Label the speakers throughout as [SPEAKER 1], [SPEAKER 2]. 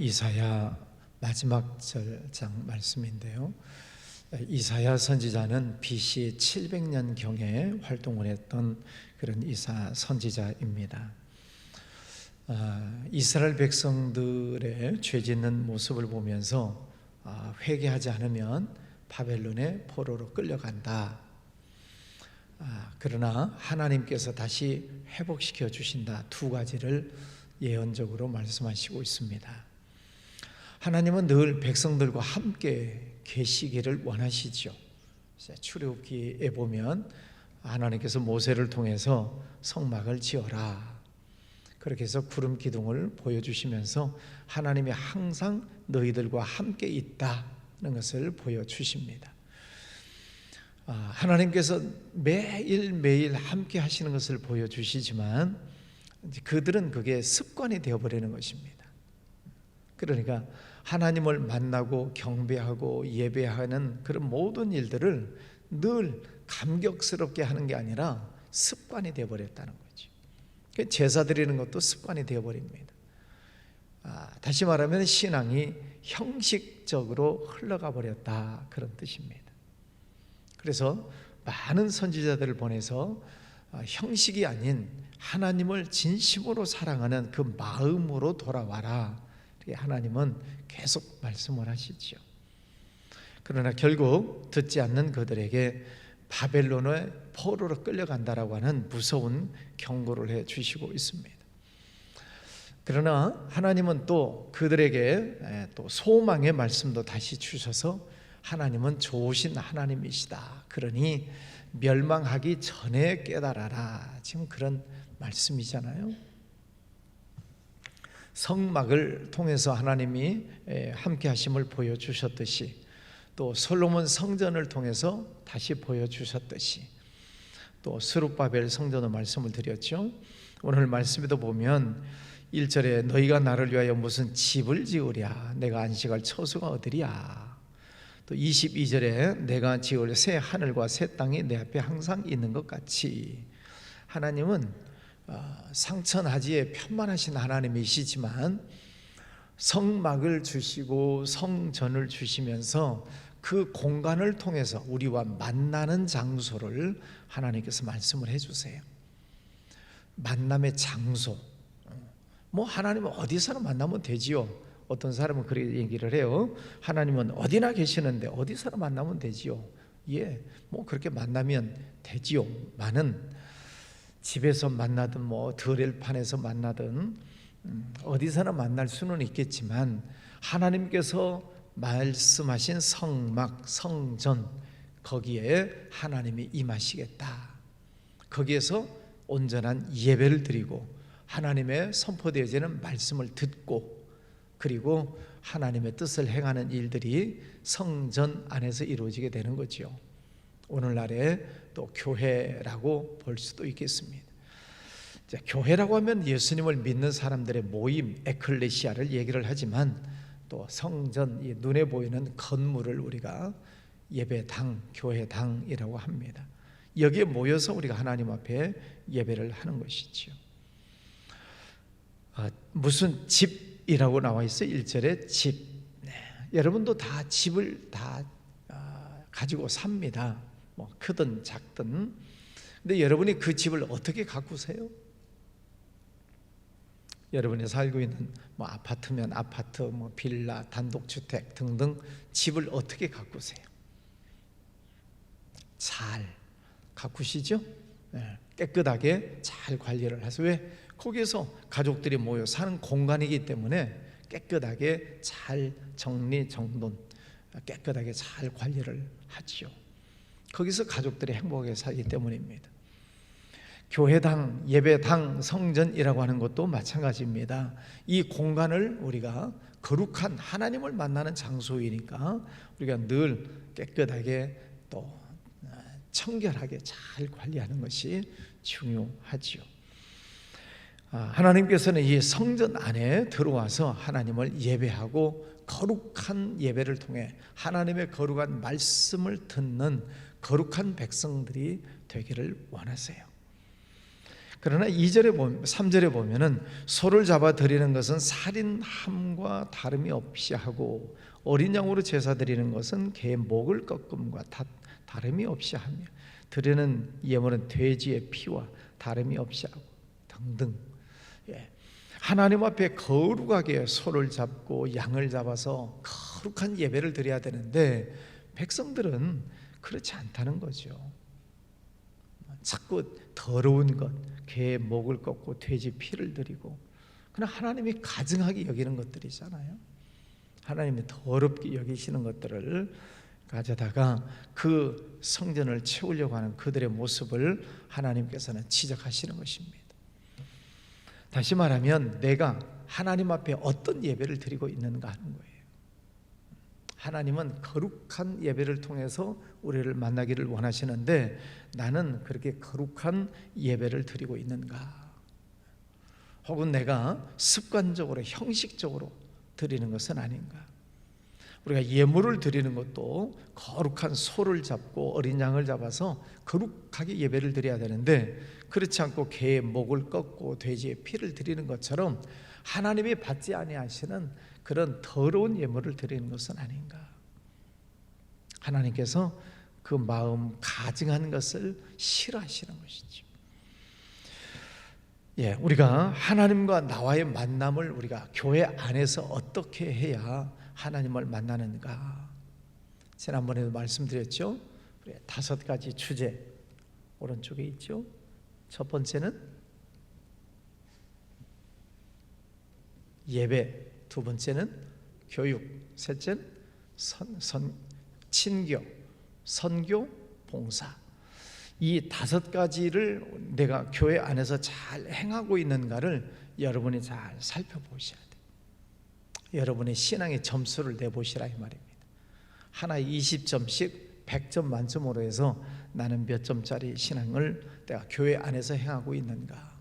[SPEAKER 1] 이사야 마지막 절장 말씀인데요. 이사야 선지자는 BC 700년경에 활동을 했던 그런 이사 선지자입니다. 이스라엘 백성들의 죄짓는 모습을 보면서 회개하지 않으면 바벨론의 포로로 끌려간다. 그러나 하나님께서 다시 회복시켜 주신다. 두 가지를 예언적으로 말씀하시고 있습니다. 하나님은 늘 백성들과 함께 계시기를 원하시죠. 출애굽기에 보면 하나님께서 모세를 통해서 성막을 지어라, 그렇게 해서 구름 기둥을 보여주시면서 하나님이 항상 너희들과 함께 있다는 것을 보여주십니다. 하나님께서 매일매일 함께 하시는 것을 보여주시지만 그들은 그게 습관이 되어버리는 것입니다. 그러니까 하나님을 만나고 경배하고 예배하는 그런 모든 일들을 늘 감격스럽게 하는 게 아니라 습관이 되어버렸다는 거죠. 제사 드리는 것도 습관이 되어버립니다. 다시 말하면 신앙이 형식적으로 흘러가 버렸다, 그런 뜻입니다. 그래서 많은 선지자들을 보내서 형식이 아닌 하나님을 진심으로 사랑하는 그 마음으로 돌아와라, 하나님은 계속 말씀을 하시죠. 그러나 결국 듣지 않는 그들에게 바벨론의 포로로 끌려간다라고 하는 무서운 경고를 해 주시고 있습니다. 그러나 하나님은 또 그들에게 또 소망의 말씀도 다시 주셔서 하나님은 좋으신 하나님이시다. 그러니 멸망하기 전에 깨달아라. 지금 그런 말씀이잖아요. 성막을 통해서 하나님이 함께 하심을 보여주셨듯이, 또 솔로몬 성전을 통해서 다시 보여주셨듯이, 또 스룹바벨 성전의 말씀을 드렸죠. 오늘 말씀에도 보면 1절에 너희가 나를 위하여 무슨 집을 지으랴, 내가 안식할 처소가 어디랴. 또 22절에 내가 지을 새 하늘과 새 땅이 내 앞에 항상 있는 것 같이, 하나님은 상천하지에 편만하신 하나님이시지만 성막을 주시고 성전을 주시면서 그 공간을 통해서 우리와 만나는 장소를 하나님께서 말씀을 해주세요. 만남의 장소, 하나님은 어디서나 만나면 되지요. 어떤 사람은 그렇게 얘기를 해요. 하나님은 어디나 계시는데 어디서나 만나면 되지요. 그렇게 만나면 되지요. 많은 집에서 만나든 드릴판에서 만나든 어디서나 만날 수는 있겠지만 하나님께서 말씀하신 성막, 성전, 거기에 하나님이 임하시겠다. 거기에서 온전한 예배를 드리고 하나님의 선포되어지는 말씀을 듣고, 그리고 하나님의 뜻을 행하는 일들이 성전 안에서 이루어지게 되는 거죠. 오늘날에 또 교회라고 볼 수도 있겠습니다. 교회라고 하면 예수님을 믿는 사람들의 모임, 에클레시아를 얘기를 하지만 또 성전, 눈에 보이는 건물을 우리가 예배당, 교회당이라고 합니다. 여기에 모여서 우리가 하나님 앞에 예배를 하는 것이죠. 무슨 집이라고 나와 있어요. 1절에 집. 여러분도 다 집을 다 가지고 삽니다. 크든 작든. 근데 여러분이 그 집을 어떻게 가꾸세요? 여러분이 살고 있는 아파트면 아파트, 빌라, 단독주택 등등 집을 어떻게 가꾸세요? 잘 가꾸시죠? 깨끗하게 잘 관리를 하세요. 왜? 거기에서 가족들이 모여 사는 공간이기 때문에 깨끗하게 잘 정리 정돈, 깨끗하게 잘 관리를 하지요. 거기서 가족들이 행복하게 살기 때문입니다. 교회당, 예배당, 성전이라고 하는 것도 마찬가지입니다. 이 공간을 우리가 거룩한 하나님을 만나는 장소이니까 우리가 늘 깨끗하게 또 청결하게 잘 관리하는 것이 중요하지요. 하나님께서는 이 성전 안에 들어와서 하나님을 예배하고 거룩한 예배를 통해 하나님의 거룩한 말씀을 듣는 거룩한 백성들이 되기를 원하세요. 그러나 2절에 보면, 3절에 보면은 소를 잡아 드리는 것은 살인함과 다름이 없이 하고 어린 양으로 제사 드리는 것은 개의 목을 꺾음과 다름이 없이 하며 드리는 예물은 돼지의 피와 다름이 없이 하고 등등. 하나님 앞에 거룩하게 소를 잡고 양을 잡아서 거룩한 예배를 드려야 되는데 백성들은 그렇지 않다는 거죠. 자꾸 더러운 것, 개의 목을 꺾고 돼지 피를 드리고, 그러나 하나님이 가증하게 여기는 것들이잖아요. 하나님이 더럽게 여기시는 것들을 가져다가 그 성전을 채우려고 하는 그들의 모습을 하나님께서는 지적하시는 것입니다. 다시 말하면 내가 하나님 앞에 어떤 예배를 드리고 있는가 하는 거예요. 하나님은 거룩한 예배를 통해서 우리를 만나기를 원하시는데 나는 그렇게 거룩한 예배를 드리고 있는가? 혹은 내가 습관적으로 형식적으로 드리는 것은 아닌가? 우리가 예물을 드리는 것도 거룩한 소를 잡고 어린 양을 잡아서 거룩하게 예배를 드려야 되는데 그렇지 않고 개의 목을 꺾고 돼지의 피를 드리는 것처럼 하나님이 받지 아니하시는 그런 더러운 예물을 드리는 것은 아닌가? 하나님께서 그 마음 가증한 것을 싫어하시는 것이죠. 우리가 하나님과 나와의 만남을 우리가 교회 안에서 어떻게 해야 하나님을 만나는가? 지난번에도 말씀드렸죠. 5가지 주제 오른쪽에 있죠. 첫 번째는 예배, 두 번째는 교육, 셋째는 친교, 선교, 봉사. 이 5가지를 내가 교회 안에서 잘 행하고 있는가를 여러분이 잘 살펴보셔야 돼요. 여러분의 신앙의 점수를 내보시라 이 말입니다. 하나에 20점씩 100점 만점으로 해서 나는 몇 점짜리 신앙을 내가 교회 안에서 행하고 있는가.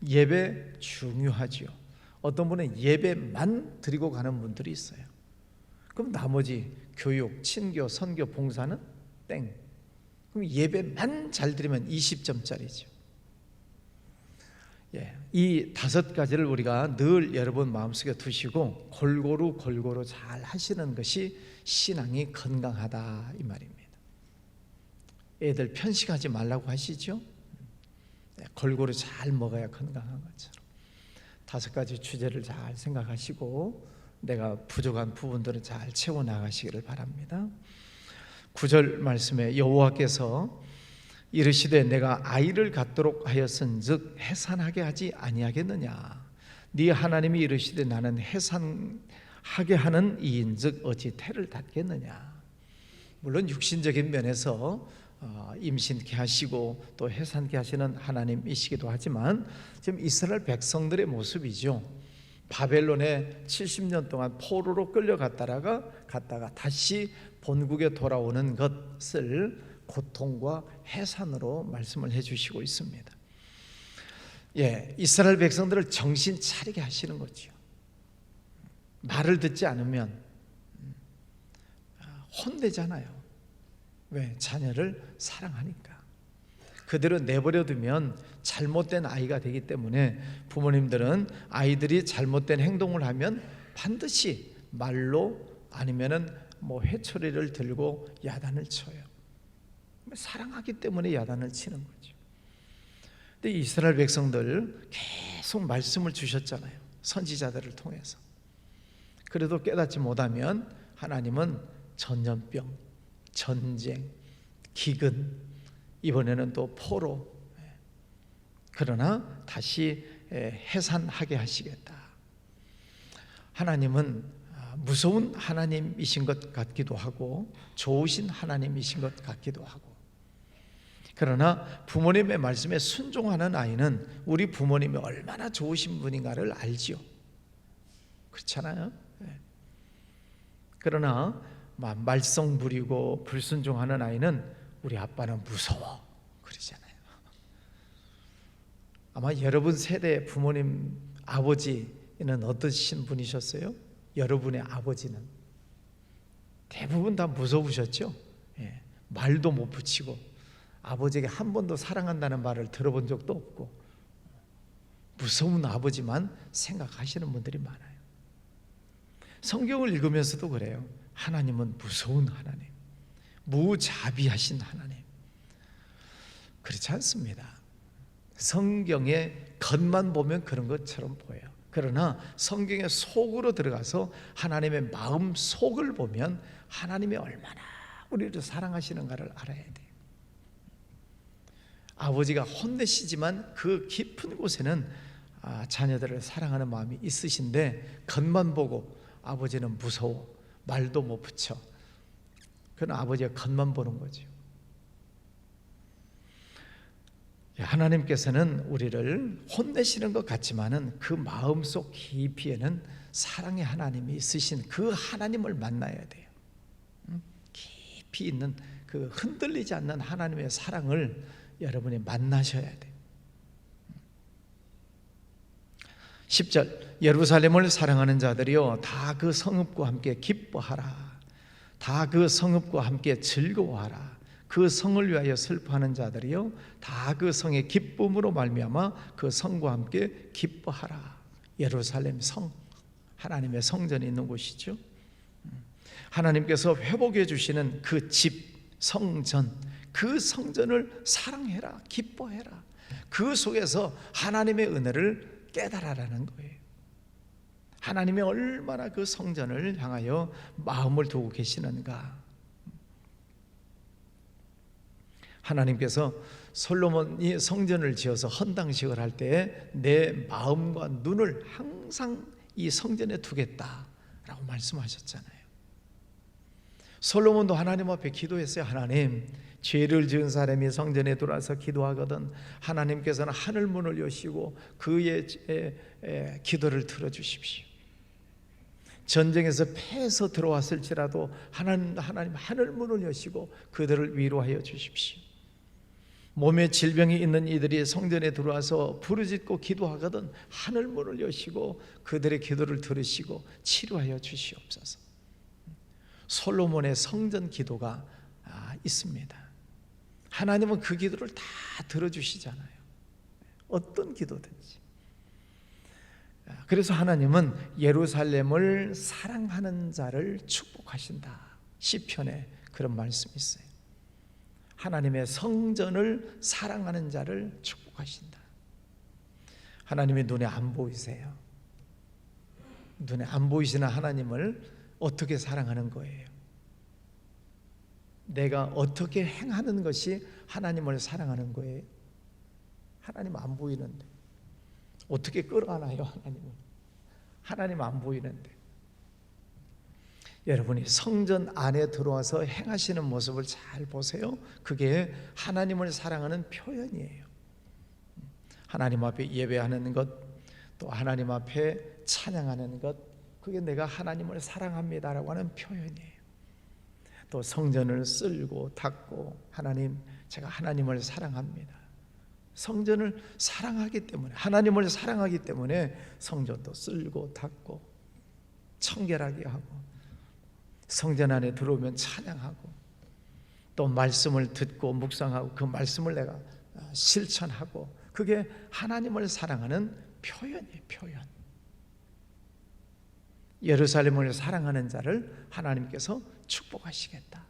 [SPEAKER 1] 예배 중요하지요. 어떤 분은 예배만 드리고 가는 분들이 있어요. 그럼 나머지 교육, 친교, 선교, 봉사는 땡. 그럼 예배만 잘 드리면 20점짜리죠. 이 5가지를 우리가 늘 여러분 마음속에 두시고 골고루 잘 하시는 것이 신앙이 건강하다 이 말입니다. 애들 편식하지 말라고 하시죠. 골고루 잘 먹어야 건강한 것처럼 5가지 주제를 잘 생각하시고 내가 부족한 부분들을 잘 채워나가시기를 바랍니다. 9절 말씀에 여호와께서 이르시되 내가 아이를 갖도록 하였은즉 해산하게 하지 아니하겠느냐. 네 하나님이 이르시되 나는 해산하게 하는 이인즉 어찌 태를 닫겠느냐. 물론 육신적인 면에서 임신케 하시고 또 해산케 하시는 하나님이시기도 하지만 지금 이스라엘 백성들의 모습이죠. 바벨론에 70년 동안 포로로 끌려갔다가 다시 본국에 돌아오는 것을 고통과 해산으로 말씀을 해주시고 있습니다. 이스라엘 백성들을 정신 차리게 하시는 거죠. 말을 듣지 않으면 혼내잖아요. 왜? 자녀를 사랑하니까. 그대로 내버려두면 잘못된 아이가 되기 때문에 부모님들은 아이들이 잘못된 행동을 하면 반드시 말로 아니면은 회초리를 들고 야단을 쳐요. 사랑하기 때문에 야단을 치는 거죠. 근데 이스라엘 백성들 계속 말씀을 주셨잖아요. 선지자들을 통해서. 그래도 깨닫지 못하면 하나님은 전염병, 전쟁, 기근, 이번에는 또 포로, 그러나 다시 해산하게 하시겠다. 하나님은 무서운 하나님이신 것 같기도 하고 좋으신 하나님이신 것 같기도 하고, 그러나 부모님의 말씀에 순종하는 아이는 우리 부모님이 얼마나 좋으신 분인가를 알지요. 그렇잖아요. 그러나 말썽 부리고 불순종하는 아이는 우리 아빠는 무서워 그러잖아요. 아마 여러분 세대 부모님 아버지는 어떠신 분이셨어요? 여러분의 아버지는 대부분 다 무서우셨죠? 말도 못 붙이고 아버지에게 한 번도 사랑한다는 말을 들어본 적도 없고 무서운 아버지만 생각하시는 분들이 많아요. 성경을 읽으면서도 그래요. 하나님은 무서운 하나님, 무자비하신 하나님. 그렇지 않습니다. 성경의 겉만 보면 그런 것처럼 보여요. 그러나 성경의 속으로 들어가서 하나님의 마음 속을 보면 하나님이 얼마나 우리를 사랑하시는가를 알아야 돼요. 아버지가 혼내시지만 그 깊은 곳에는 자녀들을 사랑하는 마음이 있으신데, 겉만 보고 아버지는 무서워, 말도 못 붙여. 그건 아버지가 겉만 보는 거죠. 하나님께서는 우리를 혼내시는 것 같지만은 그 마음속 깊이에는 사랑의 하나님이 있으신 그 하나님을 만나야 돼요. 깊이 있는 그 흔들리지 않는 하나님의 사랑을 여러분이 만나셔야 돼요. 10절, 예루살렘을 사랑하는 자들이여 다 그 성읍과 함께 기뻐하라. 다 그 성읍과 함께 즐거워하라. 그 성을 위하여 슬퍼하는 자들이여 다 그 성의 기쁨으로 말미암아 그 성과 함께 기뻐하라. 예루살렘 성, 하나님의 성전이 있는 곳이죠. 하나님께서 회복해 주시는 그 집, 성전, 그 성전을 사랑해라, 기뻐해라. 그 속에서 하나님의 은혜를 깨달아라는 거예요. 하나님이 얼마나 그 성전을 향하여 마음을 두고 계시는가. 하나님께서 솔로몬이 성전을 지어서 헌당식을 할 때에 내 마음과 눈을 항상 이 성전에 두겠다라고 말씀하셨잖아요. 솔로몬도 하나님 앞에 기도했어요. 하나님, 죄를 지은 사람이 성전에 들어와서 기도하거든 하나님께서는 하늘 문을 여시고 그의 기도를 들어주십시오. 전쟁에서 패해서 들어왔을지라도 하나님 하늘 문을 여시고 그들을 위로하여 주십시오. 몸에 질병이 있는 이들이 성전에 들어와서 부르짖고 기도하거든 하늘 문을 여시고 그들의 기도를 들으시고 치료하여 주시옵소서. 솔로몬의 성전 기도가 있습니다. 하나님은 그 기도를 다 들어주시잖아요. 어떤 기도든지. 그래서 하나님은 예루살렘을 사랑하는 자를 축복하신다. 시편에 그런 말씀이 있어요. 하나님의 성전을 사랑하는 자를 축복하신다. 하나님의 눈에 안 보이세요? 눈에 안 보이시는 하나님을 어떻게 사랑하는 거예요? 내가 어떻게 행하는 것이 하나님을 사랑하는 거예요? 하나님 안 보이는데 어떻게 끌어안아요? 하나님을. 하나님 안 보이는데. 여러분이 성전 안에 들어와서 행하시는 모습을 잘 보세요. 그게 하나님을 사랑하는 표현이에요. 하나님 앞에 예배하는 것, 또 하나님 앞에 찬양하는 것, 그게 내가 하나님을 사랑합니다라고 하는 표현이에요. 또 성전을 쓸고 닦고, 하나님, 제가 하나님을 사랑합니다. 성전을 사랑하기 때문에, 하나님을 사랑하기 때문에 성전도 쓸고 닦고 청결하게 하고, 성전 안에 들어오면 찬양하고, 또 말씀을 듣고 묵상하고 그 말씀을 내가 실천하고, 그게 하나님을 사랑하는 표현이에요. 표현. 예루살렘을 사랑하는 자를 하나님께서 축복하시겠다.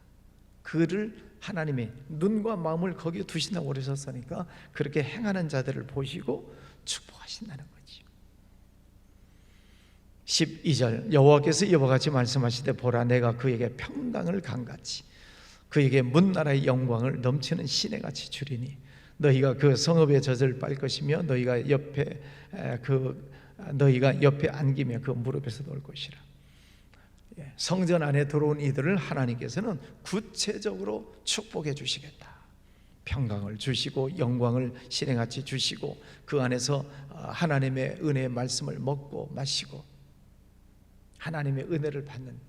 [SPEAKER 1] 그를 하나님이 눈과 마음을 거기에 두신다고 그러셨으니까 그렇게 행하는 자들을 보시고 축복하신다는 거지. 12절, 여호와께서 이와 같이 말씀하시되 보라, 내가 그에게 평강을 강같이 그에게 문나라의 영광을 넘치는 시내같이 주리니 너희가 그 성읍의 젖을 빨 것이며 너희가 옆에 안기며 그 무릎에서 놓을 것이라. 성전 안에 들어온 이들을 하나님께서는 구체적으로 축복해 주시겠다. 평강을 주시고 영광을 시내같이 주시고 그 안에서 하나님의 은혜의 말씀을 먹고 마시고 하나님의 은혜를 받는,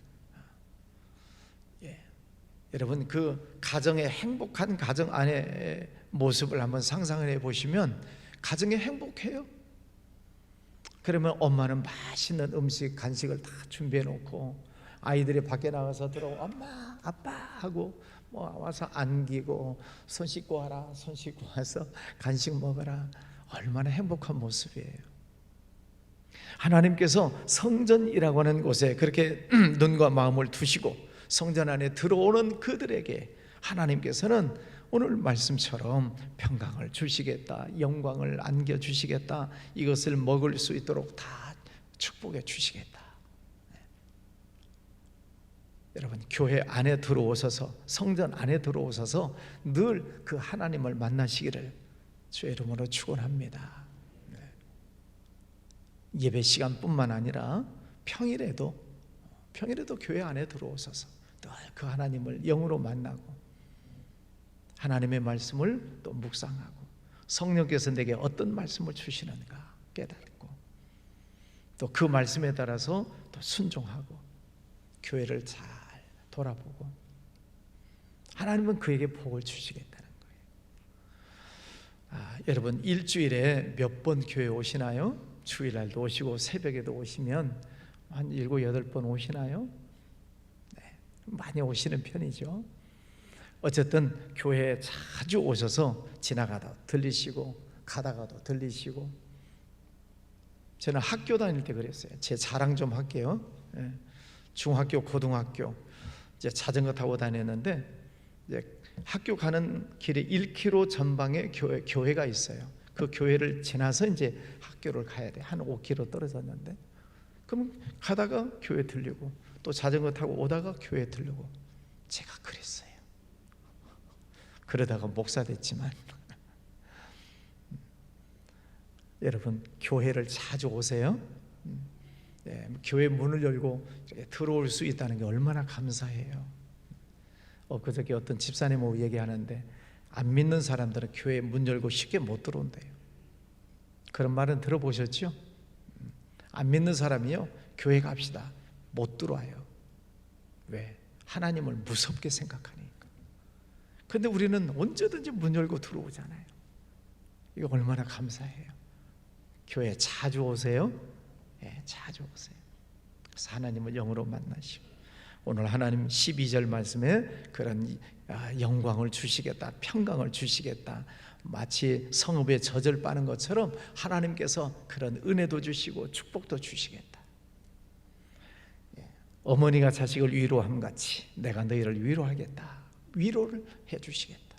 [SPEAKER 1] 여러분 그 가정의 행복한 가정 안의 모습을 한번 상상을 해보시면 가정이 행복해요. 그러면 엄마는 맛있는 음식, 간식을 다 준비해 놓고 아이들이 밖에 나가서 들어오고 엄마, 아빠 하고 와서 안기고 손 씻고 와라, 손 씻고 와서 간식 먹어라. 얼마나 행복한 모습이에요. 하나님께서 성전이라고 하는 곳에 그렇게 눈과 마음을 두시고 성전 안에 들어오는 그들에게 하나님께서는 오늘 말씀처럼 평강을 주시겠다, 영광을 안겨주시겠다, 이것을 먹을 수 있도록 다 축복해 주시겠다. 여러분, 교회 안에 들어오셔서, 성전 안에 들어오셔서 늘 그 하나님을 만나시기를 주의 이름으로 축원합니다. 예배 시간뿐만 아니라 평일에도 교회 안에 들어오셔서 늘 그 하나님을 영으로 만나고 하나님의 말씀을 또 묵상하고 성령께서 내게 어떤 말씀을 주시는가 깨닫고 또 그 말씀에 따라서 또 순종하고 교회를 잘 돌아보고 하나님은 그에게 복을 주시겠다는 거예요. 여러분, 일주일에 몇 번 교회 오시나요? 주일날도 오시고 새벽에도 오시면 한 7, 8번 오시나요? 네, 많이 오시는 편이죠. 어쨌든 교회에 자주 오셔서 지나가다 들리시고 가다가도 들리시고. 저는 학교 다닐 때 그랬어요. 제 자랑 좀 할게요. 중학교, 고등학교 이제 자전거 타고 다녔는데 이제 학교 가는 길에 1km 전방에 교회가 있어요. 그 교회를 지나서 이제 학교를 가야 돼. 한 5km 떨어졌는데 그럼 가다가 교회 들리고 또 자전거 타고 오다가 교회 들리고. 제가 그랬어요. 그러다가 목사 됐지만 여러분, 교회를 자주 오세요. 교회 문을 열고 들어올 수 있다는 게 얼마나 감사해요. 그저께 어떤 집사님하고 얘기하는데 안 믿는 사람들은 교회 문 열고 쉽게 못 들어온대요. 그런 말은 들어보셨죠? 안 믿는 사람이요, 교회 갑시다, 못 들어와요. 왜? 하나님을 무섭게 생각하니까. 근데 우리는 언제든지 문 열고 들어오잖아요. 이거 얼마나 감사해요. 교회 자주 오세요. 자주 오세요. 그래서 하나님을 영으로 만나시고 오늘 하나님 12절 말씀에 그런 영광을 주시겠다, 평강을 주시겠다, 마치 성읍에 젖을 빠는 것처럼 하나님께서 그런 은혜도 주시고 축복도 주시겠다. 어머니가 자식을 위로함 같이 내가 너희를 위로하겠다. 위로를 해주시겠다.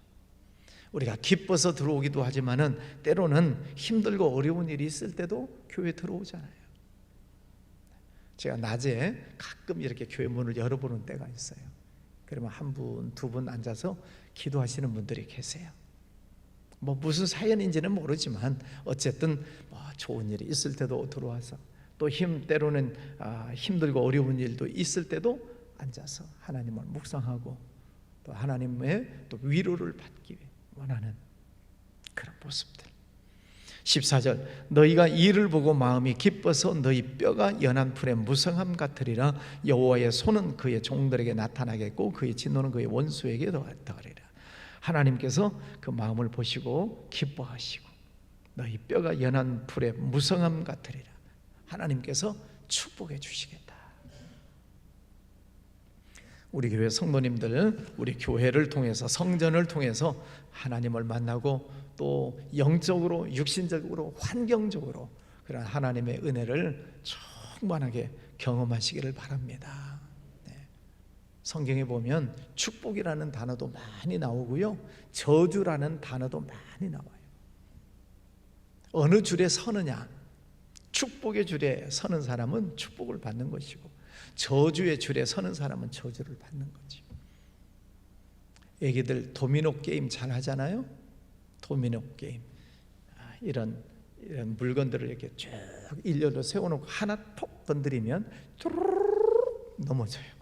[SPEAKER 1] 우리가 기뻐서 들어오기도 하지만은 때로는 힘들고 어려운 일이 있을 때도 교회 들어오잖아요. 제가 낮에 가끔 이렇게 교회 문을 열어보는 때가 있어요. 그러면 한 분, 두 분 앉아서 기도하시는 분들이 계세요. 뭐 무슨 사연인지는 모르지만 어쨌든 좋은 일이 있을 때도 들어와서 또 때로는 힘들고 어려운 일도 있을 때도 앉아서 하나님을 묵상하고 또 하나님의 또 위로를 받기 원하는 그런 모습들. 14절, 너희가 이를 보고 마음이 기뻐서 너희 뼈가 연한 풀의 무성함 같으리라. 여호와의 손은 그의 종들에게 나타나겠고 그의 진노는 그의 원수에게 더하리라. 하나님께서 그 마음을 보시고 기뻐하시고 너희 뼈가 연한 풀의 무성함 같으리라. 하나님께서 축복해 주시겠다. 우리 교회 성도님들, 우리 교회를 통해서 성전을 통해서 하나님을 만나고 또 영적으로, 육신적으로, 환경적으로 그런 하나님의 은혜를 충만하게 경험하시기를 바랍니다. 성경에 보면 축복이라는 단어도 많이 나오고요, 저주라는 단어도 많이 나와요. 어느 줄에 서느냐, 축복의 줄에 서는 사람은 축복을 받는 것이고 저주의 줄에 서는 사람은 저주를 받는 거죠. 애기들 도미노 게임 잘 하잖아요. 도미노 게임, 이런 물건들을 이렇게 쭉 일렬로 세워놓고 하나 톡 건드리면 뚜루루루 넘어져요.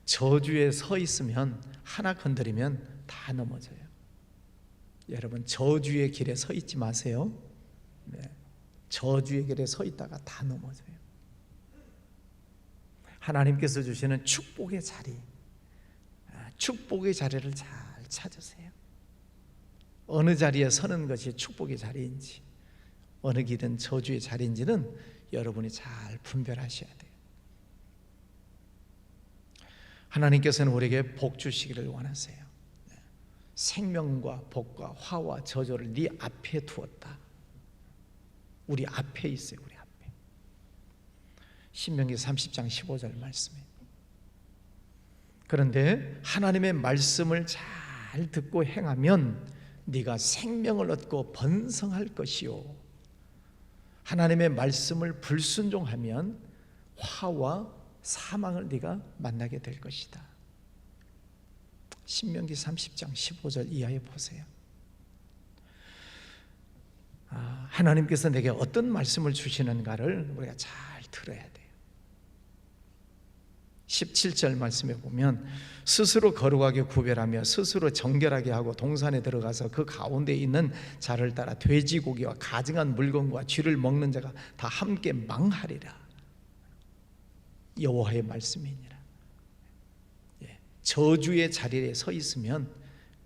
[SPEAKER 1] 저주에 서 있으면 하나 건드리면 다 넘어져요. 여러분, 저주의 길에 서 있지 마세요. 저주의 길에 서 있다가 다 넘어져요. 하나님께서 주시는 축복의 자리, 축복의 자리를 잘 찾으세요. 어느 자리에 서는 것이 축복의 자리인지, 어느 길은 저주의 자리인지는 여러분이 잘 분별하셔야 돼요. 하나님께서는 우리에게 복 주시기를 원하세요. 생명과 복과 화와 저주를 네 앞에 두었다. 우리 앞에 있어요. 우리 앞에. 신명기 30장 15절 말씀이에요. 그런데 하나님의 말씀을 잘 듣고 행하면 네가 생명을 얻고 번성할 것이요, 하나님의 말씀을 불순종하면 화와 사망을 네가 만나게 될 것이다. 신명기 30장 15절 이하에 보세요. 하나님께서 내게 어떤 말씀을 주시는가를 우리가 잘 들어야 돼요. 17절 말씀에 보면 스스로 거룩하게 구별하며 스스로 정결하게 하고 동산에 들어가서 그 가운데 있는 자를 따라 돼지고기와 가증한 물건과 쥐를 먹는 자가 다 함께 망하리라. 여호와의 말씀이니라. 저주의 자리에 서 있으면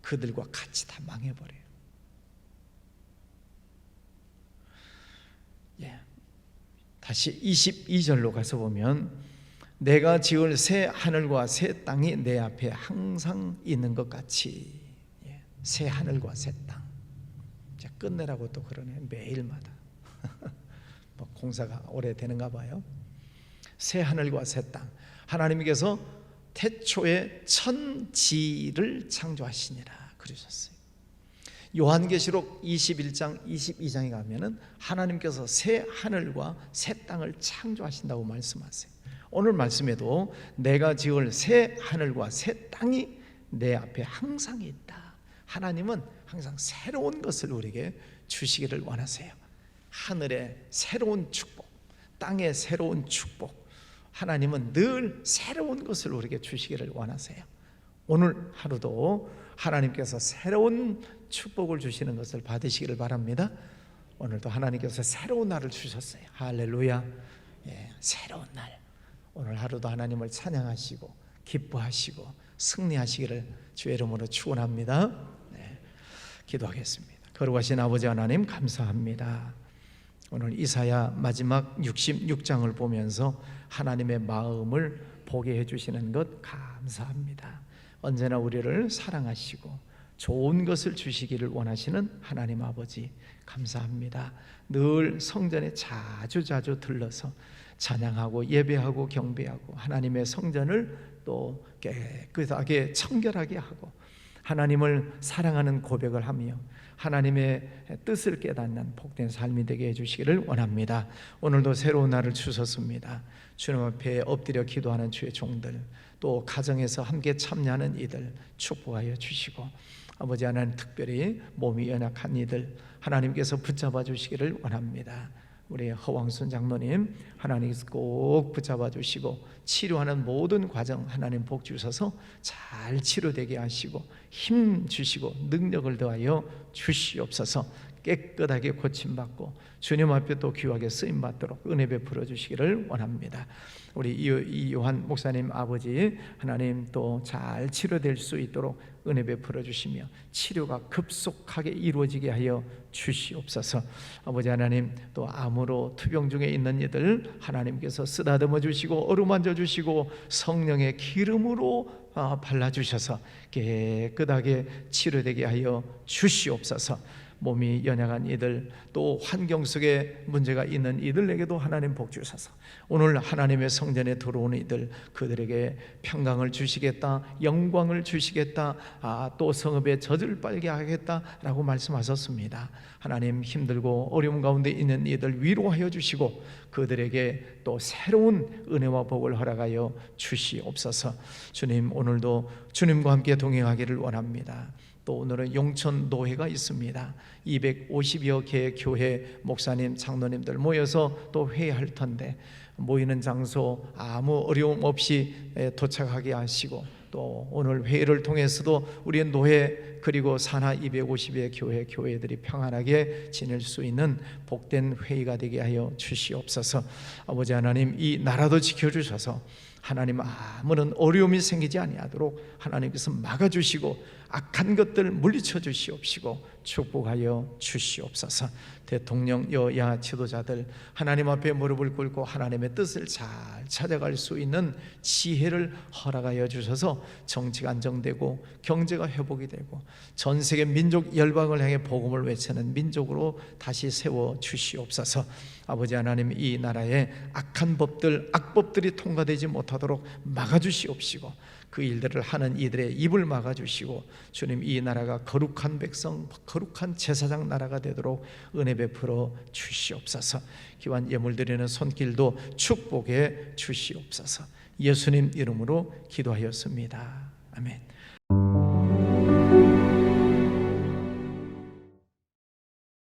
[SPEAKER 1] 그들과 같이 다 망해버려요. 다시 22절로 가서 보면 내가 지을 새 하늘과 새 땅이 내 앞에 항상 있는 것 같이. 새 하늘과 새 땅. 끝내라고 또 그러네. 매일마다. 뭐 공사가 오래되는가 봐요. 새 하늘과 새 땅. 하나님께서 태초에 천지를 창조하시니라 그러셨어요. 요한계시록 21장 22장에 가면은 하나님께서 새 하늘과 새 땅을 창조하신다고 말씀하세요. 오늘 말씀에도 내가 지을 새 하늘과 새 땅이 내 앞에 항상 있다. 하나님은 항상 새로운 것을 우리에게 주시기를 원하세요. 하늘의 새로운 축복, 땅의 새로운 축복, 하나님은 늘 새로운 것을 우리에게 주시기를 원하세요. 오늘 하루도 하나님께서 새로운 축복을 주시는 것을 받으시기를 바랍니다. 오늘도 하나님께서 새로운 날을 주셨어요. 할렐루야. 새로운 날. 오늘 하루도 하나님을 찬양하시고 기뻐하시고 승리하시기를 주의 이름으로 축원합니다. 기도하겠습니다. 거룩하신 아버지 하나님, 감사합니다. 오늘 이사야 마지막 66장을 보면서 하나님의 마음을 보게 해주시는 것 감사합니다. 언제나 우리를 사랑하시고 좋은 것을 주시기를 원하시는 하나님 아버지, 감사합니다. 늘 성전에 자주 들러서 찬양하고 예배하고 경배하고 하나님의 성전을 또 깨끗하게 청결하게 하고 하나님을 사랑하는 고백을 하며 하나님의 뜻을 깨닫는 복된 삶이 되게 해주시기를 원합니다. 오늘도 새로운 날을 주셨습니다. 주님 앞에 엎드려 기도하는 주의 종들, 또 가정에서 함께 참여하는 이들 축복하여 주시고, 아버지 하나님, 특별히 몸이 연약한 이들 하나님께서 붙잡아 주시기를 원합니다. 우리 허왕순 장로님 하나님께서 꼭 붙잡아 주시고 치료하는 모든 과정 하나님 복 주셔서 잘 치료되게 하시고 힘 주시고 능력을 더하여 주시옵소서. 깨끗하게 고침받고 주님 앞에 또 귀하게 쓰임받도록 은혜 베풀어 주시기를 원합니다. 우리 이요한 목사님 아버지 하나님 또 잘 치료될 수 있도록 은혜 베풀어 주시며 치료가 급속하게 이루어지게 하여 주시옵소서. 아버지 하나님, 또 암으로 투병 중에 있는 이들 하나님께서 쓰다듬어 주시고 어루만져 주시고 성령의 기름으로 발라주셔서 깨끗하게 치료되게 하여 주시옵소서. 몸이 연약한 이들, 또 환경 속에 문제가 있는 이들에게도 하나님 복 주셔서 오늘 하나님의 성전에 들어오는 이들, 그들에게 평강을 주시겠다, 영광을 주시겠다, 또 성읍에 젖을 빨게 하겠다라고 말씀하셨습니다. 하나님, 힘들고 어려움 가운데 있는 이들 위로하여 주시고 그들에게 또 새로운 은혜와 복을 허락하여 주시옵소서. 주님, 오늘도 주님과 함께 동행하기를 원합니다. 또 오늘은 용천 노회가 있습니다. 250여 개의 교회 목사님, 장로님들 모여서 또 회의할 텐데 모이는 장소 아무 어려움 없이 도착하게 하시고, 또 오늘 회의를 통해서도 우리의 노회 그리고 산하 250의 교회들이 평안하게 지낼 수 있는 복된 회의가 되게 하여 주시옵소서. 아버지 하나님, 이 나라도 지켜주셔서 하나님 아무런 어려움이 생기지 아니하도록 하나님께서 막아주시고 악한 것들 물리쳐 주시옵시고 축복하여 주시옵소서. 대통령, 여야 지도자들 하나님 앞에 무릎을 꿇고 하나님의 뜻을 잘 찾아갈 수 있는 지혜를 허락하여 주셔서 정치가 안정되고 경제가 회복이 되고 전 세계 민족 열방을 향해 복음을 외치는 민족으로 다시 세워 주시옵소서. 아버지 하나님, 이 나라의 악한 법들, 악법들이 통과되지 못하도록 막아주시옵시고 그 일들을 하는 이들의 입을 막아주시고 주님, 이 나라가 거룩한 백성, 거룩한 제사장 나라가 되도록 은혜 베풀어 주시옵소서. 기환 예물 드리는 손길도 축복해 주시옵소서. 예수님 이름으로 기도하였습니다. 아멘.